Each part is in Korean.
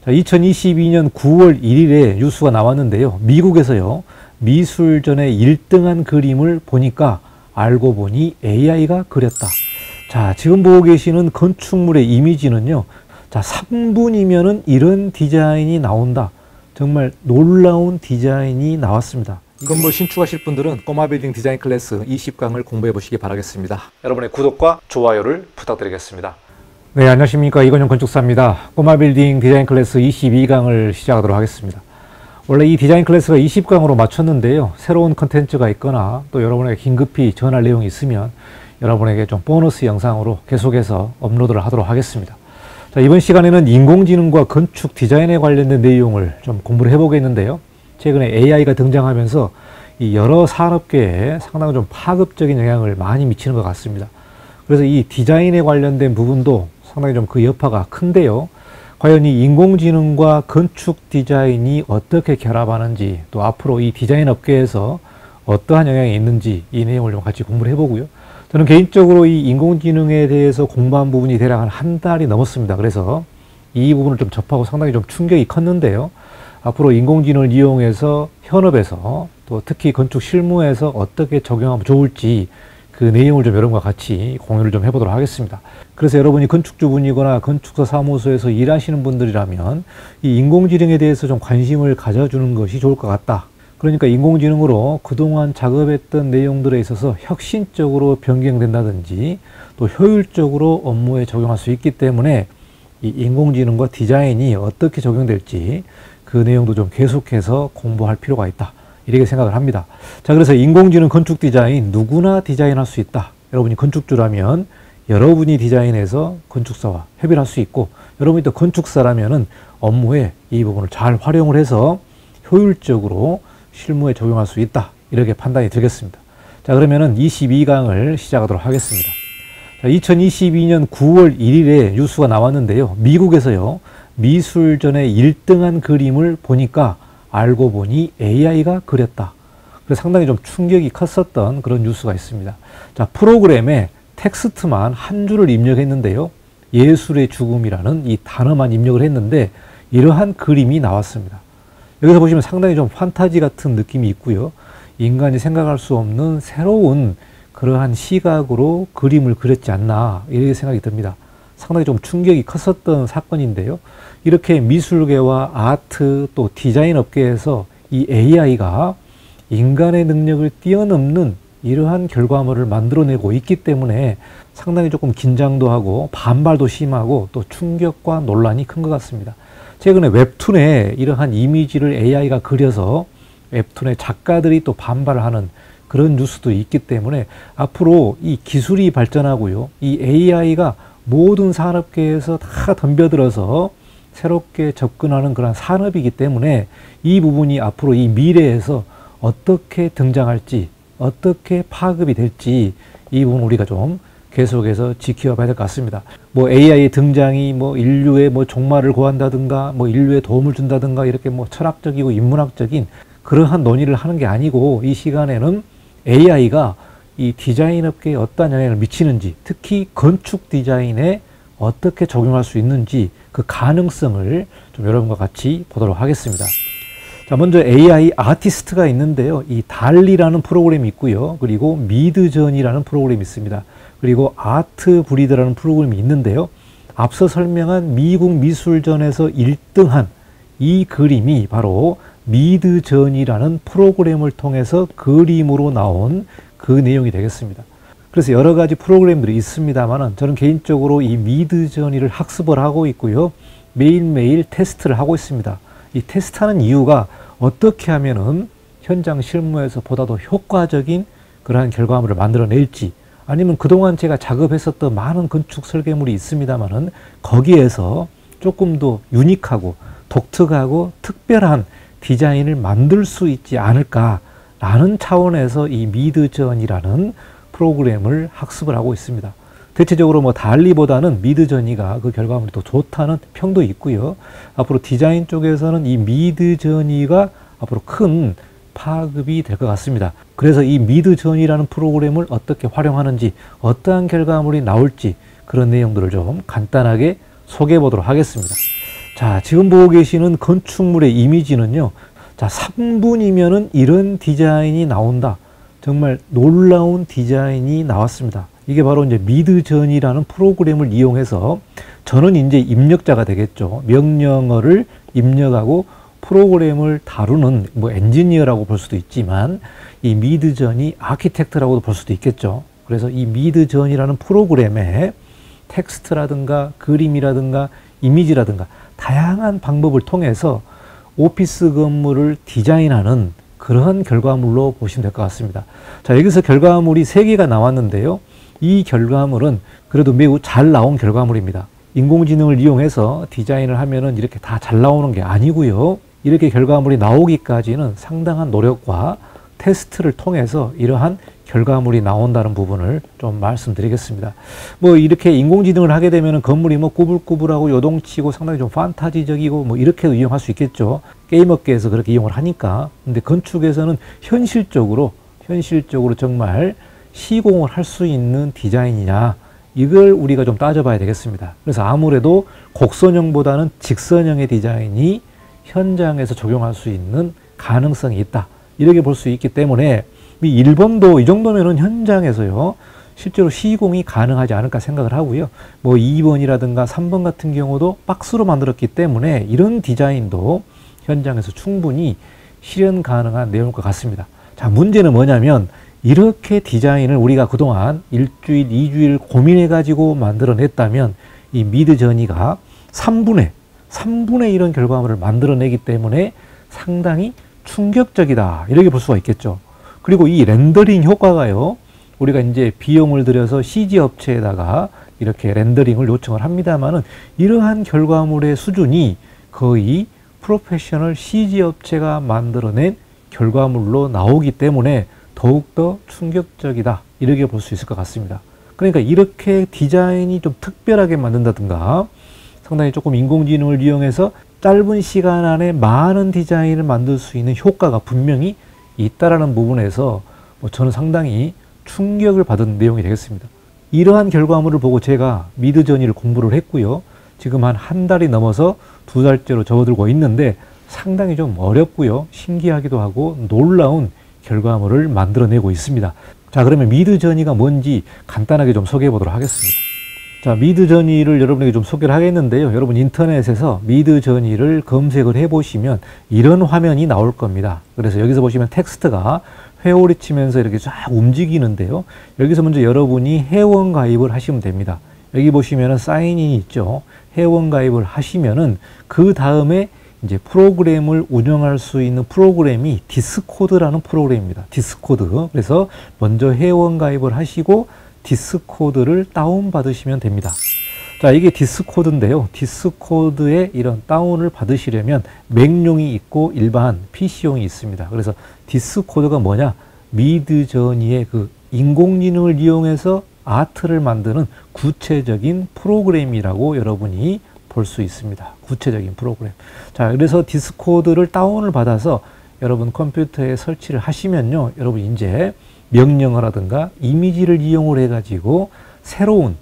자, 2022년 9월 1일에 뉴스가 나왔는데요. 미국에서요, 미술전에 1등한 그림을 보니까 알고 보니 AI가 그렸다. 자, 지금 보고 계시는 건축물의 이미지는요, 자, 3분이면은 이런 디자인이 나온다. 정말 놀라운 디자인이 나왔습니다. 건물 신축하실 분들은 꼬마 빌딩 디자인 클래스 20강을 공부해 보시기 바라겠습니다. 여러분의 구독과 좋아요를 부탁드리겠습니다. 네, 안녕하십니까. 이건영 건축사입니다. 꼬마 빌딩 디자인 클래스 22강을 시작하도록 하겠습니다. 원래 이 디자인 클래스가 20강으로 맞췄는데요. 새로운 컨텐츠가 있거나 또 여러분에게 긴급히 전할 내용이 있으면 여러분에게 좀 보너스 영상으로 계속해서 업로드를 하도록 하겠습니다. 자, 이번 시간에는 인공지능과 건축 디자인에 관련된 내용을 좀 공부를 해보겠는데요. 최근에 AI가 등장하면서 이 여러 산업계에 상당히 좀 파급적인 영향을 많이 미치는 것 같습니다. 그래서 이 디자인에 관련된 부분도 상당히 좀 그 여파가 큰데요. 과연 이 인공지능과 건축 디자인이 어떻게 결합하는지, 또 앞으로 이 디자인 업계에서 어떠한 영향이 있는지 이 내용을 좀 같이 공부를 해보고요. 저는 개인적으로 이 인공지능에 대해서 공부한 부분이 대략 한 달이 넘었습니다. 그래서 이 부분을 좀 접하고 상당히 좀 충격이 컸는데요. 앞으로 인공지능을 이용해서 현업에서 또 특히 건축 실무에서 어떻게 적용하면 좋을지 그 내용을 좀 여러분과 같이 공유를 좀 해보도록 하겠습니다. 그래서 여러분이 건축주분이거나 건축사 사무소에서 일하시는 분들이라면 이 인공지능에 대해서 좀 관심을 가져주는 것이 좋을 것 같다. 그러니까 인공지능으로 그동안 작업했던 내용들에 있어서 혁신적으로 변경된다든지 또 효율적으로 업무에 적용할 수 있기 때문에 이 인공지능과 디자인이 어떻게 적용될지 그 내용도 좀 계속해서 공부할 필요가 있다. 이렇게 생각을 합니다. 자, 그래서 인공지능 건축 디자인 누구나 디자인할 수 있다. 여러분이 건축주라면 여러분이 디자인해서 건축사와 협의를 할 수 있고, 여러분이 또 건축사라면은 업무에 이 부분을 잘 활용을 해서 효율적으로 실무에 적용할 수 있다. 이렇게 판단이 들겠습니다. 자, 그러면은 22강을 시작하도록 하겠습니다. 자, 2022년 9월 1일에 뉴스가 나왔는데요. 미국에서요, 미술전에 1등한 그림을 보니까 알고 보니 AI가 그렸다. 그래서 상당히 좀 충격이 컸었던 그런 뉴스가 있습니다. 자, 프로그램에 텍스트만 한 줄을 입력했는데요. 예술의 죽음이라는 이 단어만 입력을 했는데 이러한 그림이 나왔습니다. 여기서 보시면 상당히 좀 판타지 같은 느낌이 있고요. 인간이 생각할 수 없는 새로운 그러한 시각으로 그림을 그렸지 않나 이렇게 생각이 듭니다. 상당히 좀 충격이 컸었던 사건인데요. 이렇게 미술계와 아트 또 디자인 업계에서 이 AI가 인간의 능력을 뛰어넘는 이러한 결과물을 만들어내고 있기 때문에 상당히 조금 긴장도 하고 반발도 심하고 또 충격과 논란이 큰 것 같습니다. 최근에 웹툰에 이러한 이미지를 AI가 그려서 웹툰의 작가들이 또 반발을 하는 그런 뉴스도 있기 때문에 앞으로 이 기술이 발전하고요. 이 AI가 모든 산업계에서 다 덤벼들어서 새롭게 접근하는 그런 산업이기 때문에 이 부분이 앞으로 이 미래에서 어떻게 등장할지, 어떻게 파급이 될지 이 부분 우리가 좀 계속해서 지켜봐야 될 것 같습니다. 뭐 AI의 등장이 뭐 인류의 뭐 종말을 고한다든가 뭐 인류에 도움을 준다든가 이렇게 뭐 철학적이고 인문학적인 그러한 논의를 하는 게 아니고 이 시간에는 AI가 이 디자인 업계에 어떤 영향을 미치는지, 특히 건축 디자인에 어떻게 적용할 수 있는지 그 가능성을 좀 여러분과 같이 보도록 하겠습니다. 자, 먼저 AI 아티스트가 있는데요. 이 달리라는 프로그램이 있고요. 그리고 미드전이라는 프로그램이 있습니다. 그리고 아트 브리드라는 프로그램이 있는데요. 앞서 설명한 미국 미술전에서 1등한 이 그림이 바로 미드전이라는 프로그램을 통해서 그림으로 나온 그 내용이 되겠습니다. 그래서 여러 가지 프로그램들이 있습니다만 저는 개인적으로 이 미드저니를 학습을 하고 있고요. 매일매일 테스트를 하고 있습니다. 이 테스트하는 이유가 어떻게 하면은 현장 실무에서 보다 더 효과적인 그러한 결과물을 만들어낼지, 아니면 그동안 제가 작업했었던 많은 건축 설계물이 있습니다만은 거기에서 조금 더 유니크하고 독특하고 특별한 디자인을 만들 수 있지 않을까라는 차원에서 이 미드전이라는 프로그램을 학습을 하고 있습니다. 대체적으로 뭐 달리보다는 미드저니가 그 결과물이 더 좋다는 평도 있고요. 앞으로 디자인 쪽에서는 이 미드저니가 앞으로 큰 파급이 될 것 같습니다. 그래서 이 미드저니라는 프로그램을 어떻게 활용하는지, 어떠한 결과물이 나올지 그런 내용들을 좀 간단하게 소개해 보도록 하겠습니다. 자, 지금 보고 계시는 건축물의 이미지는요. 자, 3분이면은 이런 디자인이 나온다. 정말 놀라운 디자인이 나왔습니다. 이게 바로 이제 미드전이라는 프로그램을 이용해서 저는 이제 입력자가 되겠죠. 명령어를 입력하고 프로그램을 다루는 뭐 엔지니어라고 볼 수도 있지만 이 미드전이 아키텍트라고도 볼 수도 있겠죠. 그래서 이 미드전이라는 프로그램에 텍스트라든가 그림이라든가 이미지라든가 다양한 방법을 통해서 오피스 건물을 디자인하는 그러한 결과물로 보시면 될 것 같습니다. 자, 여기서 결과물이 3개가 나왔는데요. 이 결과물은 그래도 매우 잘 나온 결과물입니다. 인공지능을 이용해서 디자인을 하면은 이렇게 다 잘 나오는 게 아니고요. 이렇게 결과물이 나오기까지는 상당한 노력과 테스트를 통해서 이러한 결과물이 나온다는 부분을 좀 말씀드리겠습니다. 뭐 이렇게 인공지능을 하게 되면 건물이 뭐 꾸불꾸불하고 요동치고 상당히 좀 판타지적이고 뭐 이렇게도 이용할 수 있겠죠. 게임업계에서 그렇게 이용을 하니까. 근데 건축에서는 현실적으로 정말 시공을 할 수 있는 디자인이냐, 이걸 우리가 좀 따져봐야 되겠습니다. 그래서 아무래도 곡선형보다는 직선형의 디자인이 현장에서 적용할 수 있는 가능성이 있다, 이렇게 볼 수 있기 때문에 이 1번도 이 정도면은 현장에서요 실제로 시공이 가능하지 않을까 생각을 하고요. 뭐 2번이라든가 3번 같은 경우도 박스로 만들었기 때문에 이런 디자인도 현장에서 충분히 실현 가능한 내용일 것 같습니다. 자, 문제는 뭐냐면 이렇게 디자인을 우리가 그동안 1주일, 2주일 고민해 가지고 만들어냈다면 이 미드저니가 3분의 이런 결과물을 만들어내기 때문에 상당히 충격적이다, 이렇게 볼 수가 있겠죠. 그리고 이 렌더링 효과가요, 우리가 이제 비용을 들여서 CG 업체에다가 이렇게 렌더링을 요청을 합니다만은 이러한 결과물의 수준이 거의 프로페셔널 CG 업체가 만들어낸 결과물로 나오기 때문에 더욱더 충격적이다, 이렇게 볼 수 있을 것 같습니다. 그러니까 이렇게 디자인이 좀 특별하게 만든다든가 상당히 조금 인공지능을 이용해서 짧은 시간 안에 많은 디자인을 만들 수 있는 효과가 분명히 있다라는 부분에서 저는 상당히 충격을 받은 내용이 되겠습니다. 이러한 결과물을 보고 제가 미드저니를 공부를 했고요. 지금 한 달이 넘어서 2달째로 접어들고 있는데 상당히 좀 어렵고요. 신기하기도 하고 놀라운 결과물을 만들어내고 있습니다. 자, 그러면 미드저니가 뭔지 간단하게 좀 소개해 보도록 하겠습니다. 자, 미드저니를 여러분에게 좀 소개를 하겠는데요. 여러분 인터넷에서 미드저니를 검색을 해 보시면 이런 화면이 나올 겁니다. 그래서 여기서 보시면 텍스트가 회오리 치면서 이렇게 쫙 움직이는데요. 여기서 먼저 여러분이 회원 가입을 하시면 됩니다. 여기 보시면은 사인인이 있죠. 회원 가입을 하시면은 그 다음에 이제 프로그램을 운영할 수 있는 프로그램이 디스코드라는 프로그램입니다. 디스코드. 그래서 먼저 회원 가입을 하시고 디스코드를 다운받으시면 됩니다. 자, 이게 디스코드인데요. 디스코드에 이런 다운을 받으시려면 맥용이 있고 일반 PC용이 있습니다. 그래서 디스코드가 뭐냐? 미드저니의 그 인공지능을 이용해서 아트를 만드는 구체적인 프로그램이라고 여러분이 볼 수 있습니다. 구체적인 프로그램. 자, 그래서 디스코드를 다운을 받아서 여러분 컴퓨터에 설치를 하시면요, 여러분 이제 명령어라든가 이미지를 이용을 해가지고 새로운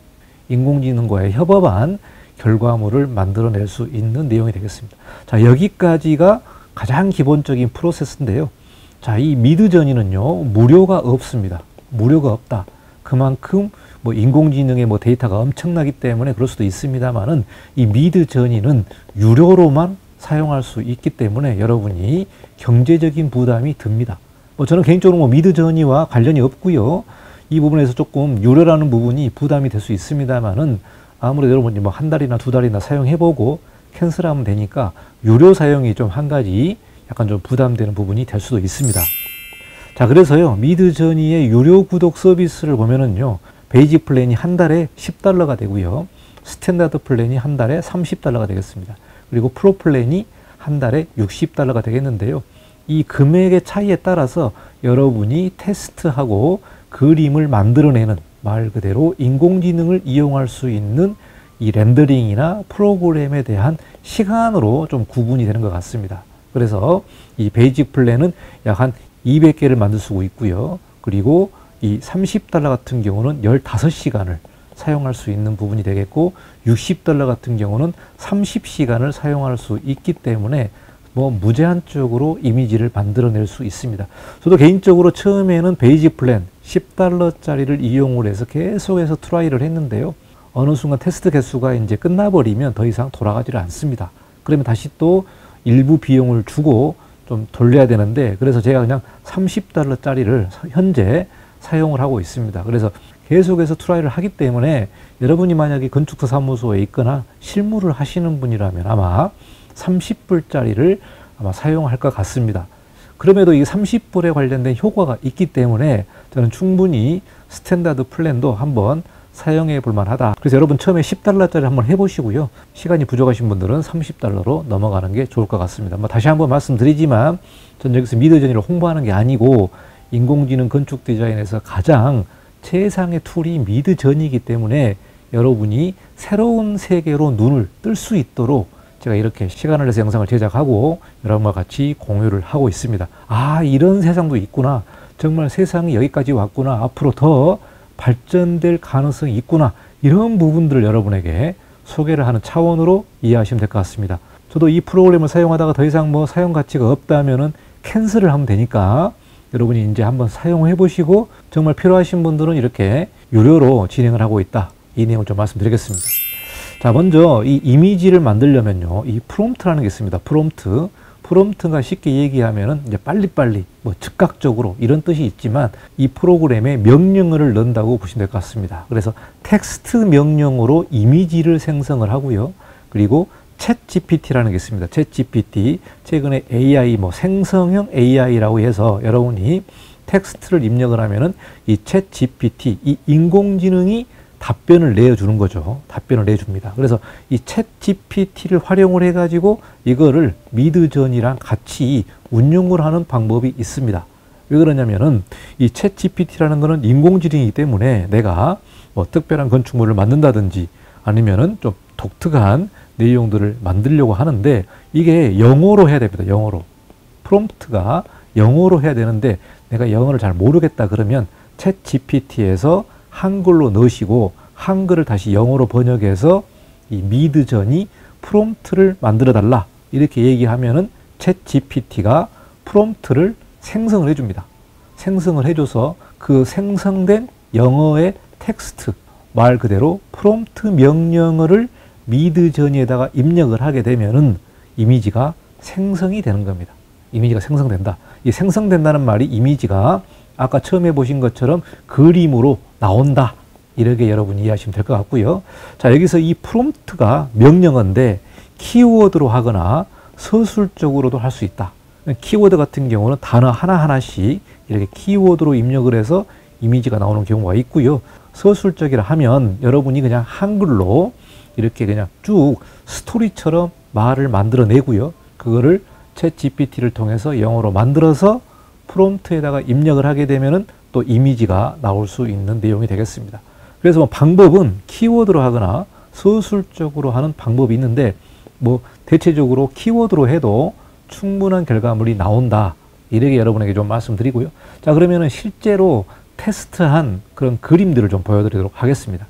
인공지능과의 협업한 결과물을 만들어낼 수 있는 내용이 되겠습니다. 자, 여기까지가 가장 기본적인 프로세스인데요. 자, 이 미드저니는요, 무료가 없습니다. 무료가 없다. 그만큼 뭐 인공지능의 뭐 데이터가 엄청나기 때문에 그럴 수도 있습니다만은 이 미드저니는 유료로만 사용할 수 있기 때문에 여러분이 경제적인 부담이 듭니다. 저는 개인적으로 미드저니와 관련이 없고요. 이 부분에서 조금 유료라는 부분이 부담이 될 수 있습니다만은 아무래도 여러분이 뭐 1달이나 2달이나 사용해보고 캔슬하면 되니까 유료 사용이 좀 한 가지 약간 좀 부담되는 부분이 될 수도 있습니다. 자, 그래서요, 미드저니의 유료 구독 서비스를 보면은요, 베이직 플랜이 한 달에 $10가 되고요. 스탠다드 플랜이 한 달에 $30가 되겠습니다. 그리고 프로 플랜이 한 달에 $60가 되겠는데요. 이 금액의 차이에 따라서 여러분이 테스트하고 그림을 만들어내는 말 그대로 인공지능을 이용할 수 있는 이 렌더링이나 프로그램에 대한 시간으로 좀 구분이 되는 것 같습니다. 그래서 이 베이직 플랜은 약 한 200개를 만들 수 있고요. 그리고 이 $30 같은 경우는 15시간을 사용할 수 있는 부분이 되겠고, $60 같은 경우는 30시간을 사용할 수 있기 때문에 뭐 무제한적으로 이미지를 만들어낼 수 있습니다. 저도 개인적으로 처음에는 베이직 플랜 $10짜리를 이용을 해서 계속해서 트라이를 했는데요. 어느 순간 테스트 개수가 이제 끝나버리면 더 이상 돌아가지를 않습니다. 그러면 다시 또 일부 비용을 주고 좀 돌려야 되는데, 그래서 제가 그냥 $30짜리를 현재 사용을 하고 있습니다. 그래서 계속해서 트라이를 하기 때문에 여러분이 만약에 건축사 사무소에 있거나 실무를 하시는 분이라면 아마 $30짜리를 아마 사용할 것 같습니다. 그럼에도 이 $30에 관련된 효과가 있기 때문에 저는 충분히 스탠다드 플랜도 한번 사용해 볼 만하다. 그래서 여러분 처음에 $10짜리 한번 해보시고요. 시간이 부족하신 분들은 $30로 넘어가는 게 좋을 것 같습니다. 다시 한번 말씀드리지만 전 여기서 미드저니를 홍보하는 게 아니고, 인공지능 건축 디자인에서 가장 최상의 툴이 미드저니이기 때문에 여러분이 새로운 세계로 눈을 뜰 수 있도록 제가 이렇게 시간을 내서 영상을 제작하고 여러분과 같이 공유를 하고 있습니다. 아, 이런 세상도 있구나. 정말 세상이 여기까지 왔구나. 앞으로 더 발전될 가능성이 있구나. 이런 부분들을 여러분에게 소개를 하는 차원으로 이해하시면 될 것 같습니다. 저도 이 프로그램을 사용하다가 더 이상 뭐 사용 가치가 없다면은 캔슬을 하면 되니까 여러분이 이제 한번 사용해 보시고, 정말 필요하신 분들은 이렇게 유료로 진행을 하고 있다. 이 내용을 좀 말씀드리겠습니다. 자, 먼저 이 이미지를 만들려면요, 이 프롬프트라는 게 있습니다. 프롬프트가 쉽게 얘기하면은 이제 빨리빨리, 뭐 즉각적으로 이런 뜻이 있지만, 이 프로그램에 명령어를 넣는다고 보시면 될 것 같습니다. 그래서 텍스트 명령어로 이미지를 생성을 하고요. 그리고 챗 GPT라는 게 있습니다. 챗 GPT, 최근에 AI, 뭐 생성형 AI라고 해서 여러분이 텍스트를 입력을 하면은 이 챗 GPT, 이 인공지능이 답변을 내주는 거죠. 답변을 내줍니다. 그래서 이 챗 GPT를 활용을 해가지고 이거를 미드저니랑 같이 운용을 하는 방법이 있습니다. 왜 그러냐면은 이 챗 GPT라는 거는 인공지능이기 때문에 내가 뭐 특별한 건축물을 만든다든지 아니면은 좀 독특한 내용들을 만들려고 하는데, 이게 영어로 해야 됩니다. 영어로. 프롬프트가 영어로 해야 되는데 내가 영어를 잘 모르겠다 그러면 챗 GPT에서 한글로 넣으시고 한글을 다시 영어로 번역해서 이 미드저니 프롬프트를 만들어 달라 이렇게 얘기하면은 챗 GPT가 프롬프트를 생성을 해줍니다. 생성을 해줘서 그 생성된 영어의 텍스트, 말 그대로 프롬프트 명령어를 미드저니에다가 입력을 하게 되면은 이미지가 생성이 되는 겁니다. 이미지가 생성된다. 이 생성된다는 말이 이미지가 아까 처음에 보신 것처럼 그림으로 나온다. 이렇게 여러분이 이해하시면 될 것 같고요. 자, 여기서 이 프롬프트가 명령어인데 키워드로 하거나 서술적으로도 할 수 있다. 키워드 같은 경우는 단어 하나하나씩 이렇게 키워드로 입력을 해서 이미지가 나오는 경우가 있고요. 서술적이라 하면 여러분이 그냥 한글로 이렇게 그냥 쭉 스토리처럼 말을 만들어내고요. 그거를 챗 GPT를 통해서 영어로 만들어서 프롬프트에다가 입력을 하게 되면은 또 이미지가 나올 수 있는 내용이 되겠습니다. 그래서 뭐 방법은 키워드로 하거나 서술적으로 하는 방법이 있는데, 뭐 대체적으로 키워드로 해도 충분한 결과물이 나온다. 이렇게 여러분에게 좀 말씀드리고요. 자, 그러면은 실제로 테스트한 그런 그림들을 좀 보여드리도록 하겠습니다.